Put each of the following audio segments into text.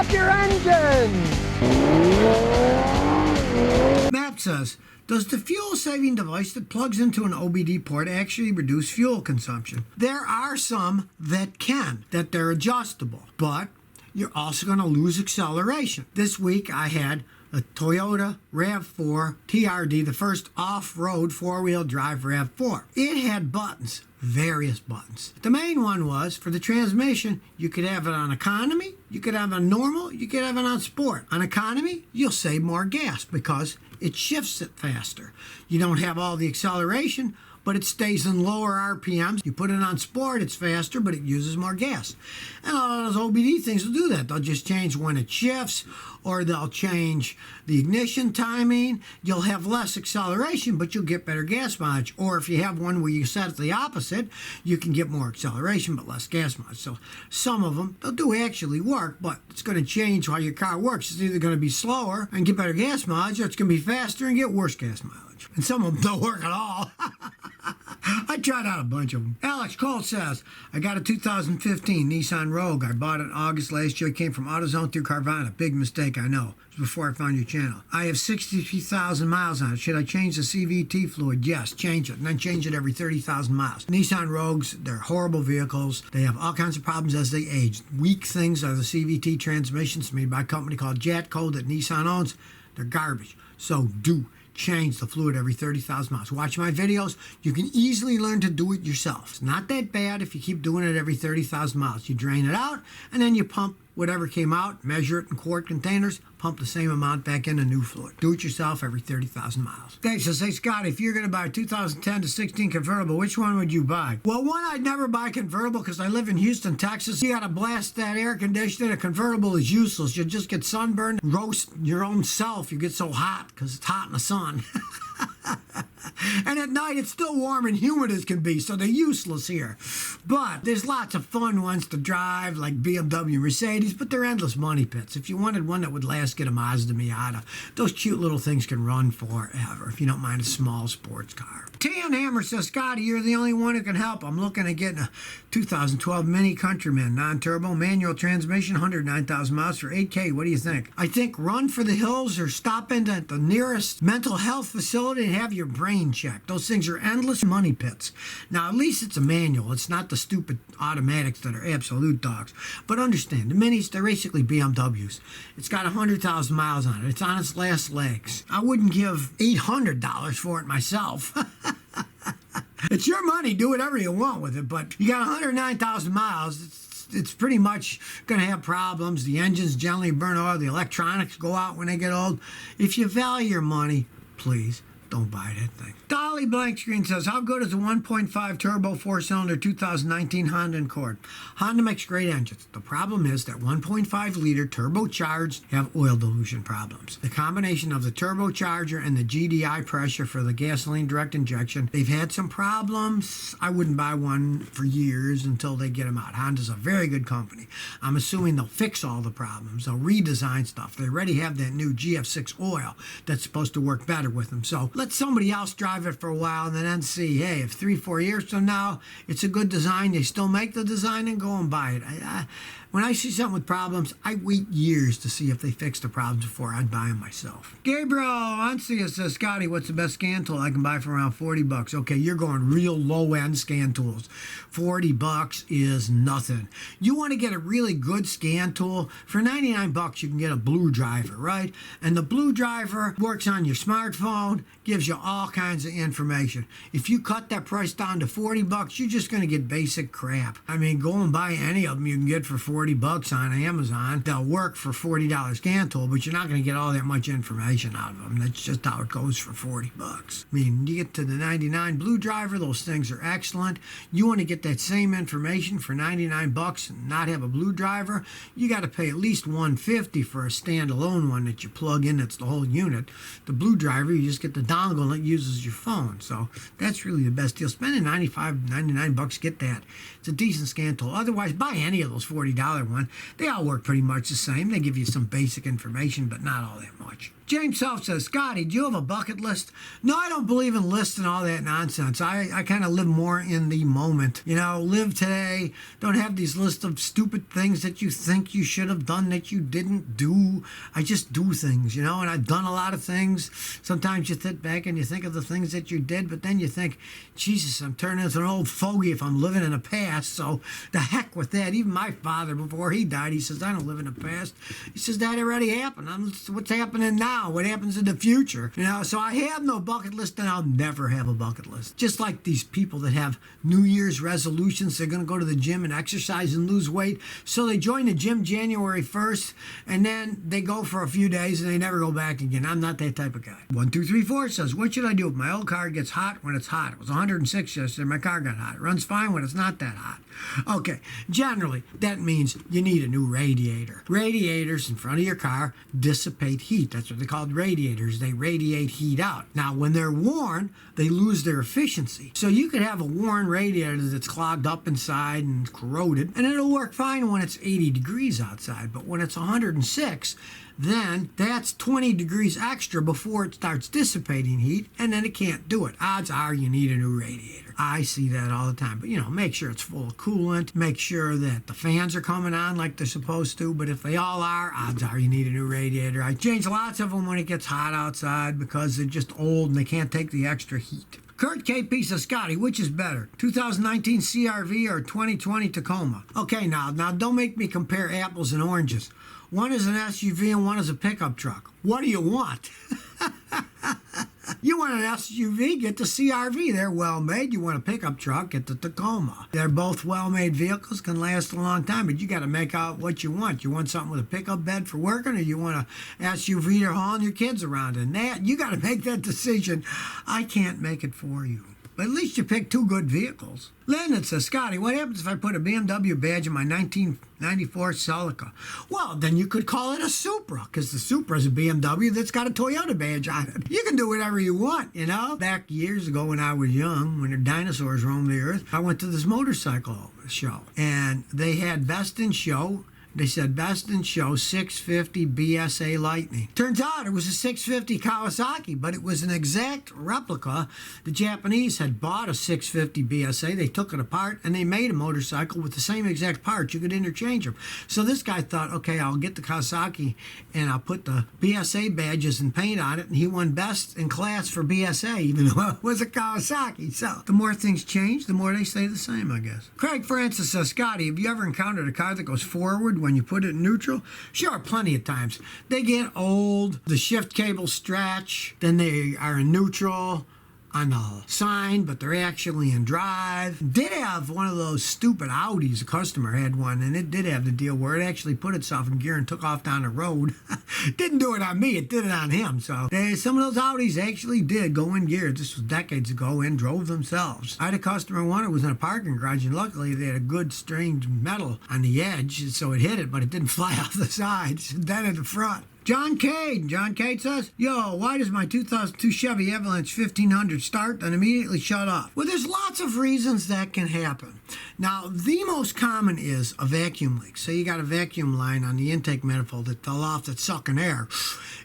up your engine! Matt says, does the fuel-saving device that plugs into an OBD port actually reduce fuel consumption? There are some that can, that they're adjustable, but you're also going to lose acceleration. This week I had a Toyota RAV4 TRD, the first off-road four-wheel drive RAV4. It had buttons, various buttons. The main one was, for the transmission, you could have it on economy, you could have it on normal, you could have it on sport. On economy, you'll save more gas because it shifts it faster. You don't have all the acceleration, but it stays in lower RPMs. You put it on sport, it's faster, but it uses more gas. And all those OBD things will do that. They'll just change when it shifts, or they'll change the ignition timing. You'll have less acceleration, but you'll get better gas mileage. Or if you have one where you set it the opposite, you can get more acceleration, but less gas mileage. So some of them, they'll do actually work, but it's going to change how your car works. It's either going to be slower and get better gas mileage, or it's going to be faster and get worse gas mileage. And some of them don't work at all. I tried out a bunch of them. Alex Cole says, I got a 2015 Nissan Rogue. I bought it in August last year. It came from AutoZone through Carvana. Big mistake, I know. It was before I found your channel. I have 63,000 miles on it. Should I change the CVT fluid? Yes, change it. And then change it every 30,000 miles. Nissan Rogues, they're horrible vehicles. They have all kinds of problems as they age. Weak things are the CVT transmissions made by a company called Jatco that Nissan owns. They're garbage. So do change the fluid every 30,000 miles. Watch my videos. You can easily learn to do it yourself. It's not that bad if you keep doing it every 30,000 miles. You drain it out, and then you pump whatever came out, measure it in quart containers, pump the same amount back in a new fluid. Do it yourself every 30,000 miles. Dave says, hey, Scott, if you're going to buy a 2010 to 16 convertible, which one would you buy? Well, one, I'd never buy a convertible because I live in Houston, Texas. You got to blast that air conditioner. A convertible is useless. You'll just get sunburned, roast your own self. You get so hot because it's hot in the sun. And at night, it's still warm and humid as can be, so they're useless here. But there's lots of fun ones to drive, like BMW, Mercedes, but they're endless money pits. If you wanted one that would last, get a Mazda Miata. Those cute little things can run forever, if you don't mind a small sports car. Tan Hammer says, Scotty, you're the only one who can help. I'm looking at getting a 2012 Mini Countryman, non-turbo, manual transmission, 109,000 miles for $8K. What do you think? I think run for the hills or stop into the nearest mental health facility and have your brain checked. Those things are endless money pits. Now, at least it's a manual. It's not the stupid automatics that are absolute dogs. But understand, the Minis, they're basically BMWs. It's got 100,000 miles on it. It's on its last legs. I wouldn't give $800 for it myself. It's your money. Do whatever you want with it. But you got 109,000 miles. It's pretty much going to have problems. The engines generally burn oil. The electronics go out when they get old. If you value your money, please don't buy that thing. Dolly Blank Screen says, how good is a 1.5 turbo four-cylinder 2019 Honda Accord? Honda makes great engines. The problem is that 1.5 liter turbocharged have oil dilution problems. The combination of the turbocharger and the GDI pressure for the gasoline direct injection, they've had some problems. I wouldn't buy one for years until they get them out. Honda's a very good company. I'm assuming they'll fix all the problems. They'll redesign stuff. They already have that new GF6 oil that's supposed to work better with them. So let somebody else drive it for a while and then see, hey, if 3-4 years from now it's a good design, they still make the design, and go and buy it. When I see something with problems, I wait years to see if they fix the problems before I buy them myself. Gabriel Ancia says, Scotty, what's the best scan tool I can buy for around $40? Okay, you're going real low-end scan tools. $40 is nothing. You want to get a really good scan tool? For $99, you can get a Blue Driver, right? And the Blue Driver works on your smartphone, gives you all kinds of information. If you cut that price down to $40, you're just going to get basic crap. I mean, go and buy any of them you can get for $40 on Amazon. They'll work for $40 scan tool, but you're not going to get all that much information out of them. That's just how it goes for $40. I mean, you get to the 99 Blue Driver, those things are excellent. You want to get that same information for $99 and not have a Blue Driver, you got to pay at least $150 for a standalone one that you plug in. That's the whole unit. The Blue Driver, you just get the dongle and it uses your phone. So that's really the best deal. Spending $99, get that. It's a decent scan tool. Otherwise, buy any of those $40 ones. They all work pretty much the same. They give you some basic information, but not all that much. James Self says, Scotty, do you have a bucket list? No, I don't believe in lists and all that nonsense. I kind of live more in the moment. You know, live today. Don't have these lists of stupid things that you think you should have done that you didn't do. I just do things, you know, and I've done a lot of things. Sometimes you sit back and you think of the things that you did, but then you think, Jesus, I'm turning into an old fogey if I'm living in the past, so the heck with that. Even my father, before he died, he says, I don't live in the past. He says, that already happened. What's happening now? What happens in the future? You know, so I have no bucket list, and I'll never have a bucket list. Just like these people that have New Year's resolutions, they're going to go to the gym and exercise and lose weight, so they join the gym January 1st, and then they go for a few days, and they never go back again. I'm not that type of guy. 1234 says, what should I do if my old car gets hot when it's hot? It was 106 yesterday, my car got hot. It runs fine when it's not that hot. Okay, generally, that means you need a new radiator. Radiators in front of your car dissipate heat. That's what they're called, radiators. They radiate heat out. Now, when they're worn, they lose their efficiency. So you could have a worn radiator that's clogged up inside and corroded, and it'll work fine when it's 80 degrees outside. But when it's 106, then that's 20 degrees extra before it starts dissipating heat, and then it can't do it. Odds are you need a new radiator. I see that all the time. But, you know, make sure it's full of coolant. Make sure that the fans are coming on like they're supposed to. But if they all are, odds are you need a new radiator. I change lots of them when it gets hot outside because they're just old and they can't take the extra heat. Kurt KP says, Scotty, which is better, 2019 CRV or 2020 Tacoma? Okay, now don't make me compare apples and oranges. One is an SUV and one is a pickup truck. What do you want? You want an SUV, get the CRV. They're well made. You want a pickup truck, get the Tacoma. They're both well made vehicles, can last a long time, but you got to make out what you want. You want something with a pickup bed for working, or you want a SUV to hauling your kids around in? That you got to make that decision. I can't make it for you. But at least you picked two good vehicles. Landon says, Scotty, what happens if I put a BMW badge in my 1994 Celica? Well, then you could call it a Supra, because the Supra is a BMW that's got a Toyota badge on it. You can do whatever you want, you know? Back years ago when I was young, when the dinosaurs roamed the earth, I went to this motorcycle show, and they had Best in Show. They said Best in Show 650 BSA Lightning. Turns out it was a 650 Kawasaki, but it was an exact replica. The Japanese had bought a 650 BSA. They took it apart and they made a motorcycle with the same exact parts. You could interchange them. So this guy thought, okay, I'll get the Kawasaki and I'll put the BSA badges and paint on it. And he won best in class for BSA, even though it was a Kawasaki. So the more things change, the more they stay the same, I guess. Craig Francis says, Scotty, have you ever encountered a car that goes forward when you put it in neutral? Sure, plenty of times. They get old, the shift cables stretch, then they are in neutral on the sign, but they're actually in drive. Did have one of those stupid Audis. A customer had one, and it did have the deal where it actually put itself in gear and took off down the road. Didn't do it on me, it did it on him. So some of those Audis actually did go in gear. This was decades ago, and drove themselves. I had a customer one, it was in a parking garage, and luckily they had a good strange metal on the edge, so it hit it, but it didn't fly off the sides, then at the front. John Cade says, yo, why does my 2002 Chevy Avalanche 1500 start and immediately shut off? Well, there's lots of reasons that can happen. Now, the most common is a vacuum leak. So you got a vacuum line on the intake manifold that fell off that's sucking air.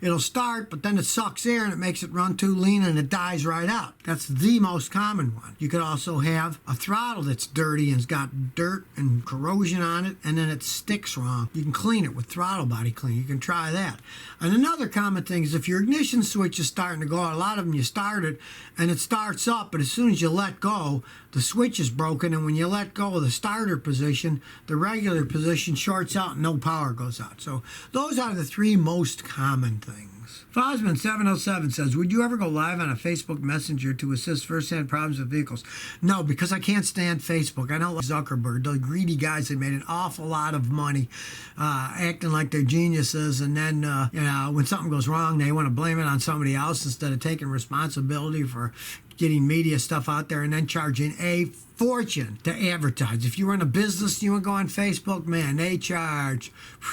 It'll start, but then it sucks air and it makes it run too lean and it dies right out. That's the most common one. You could also have a throttle that's dirty and it's got dirt and corrosion on it, and then it sticks wrong. You can clean it with throttle body clean. You can try that. And another common thing is if your ignition switch is starting to go out, a lot of them you start it and it starts up, but as soon as you let go, the switch is broken, and when you let go of the starter position, the regular position shorts out and no power goes out. So those are the three most common things. Fosman 707 says, would you ever go live on a Facebook Messenger to assist first-hand problems with vehicles? No, because I can't stand Facebook. I don't like Zuckerberg. The greedy guys, they made an awful lot of money acting like they're geniuses, and then when something goes wrong, they want to blame it on somebody else instead of taking responsibility for getting media stuff out there and then charging a fortune to advertise. If you run a business and you want to go on Facebook, man,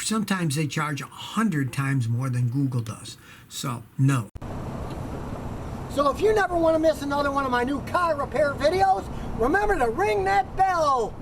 sometimes they charge 100 times more than Google does. So, no. So if you never want to miss another one of my new car repair videos, remember to ring that bell.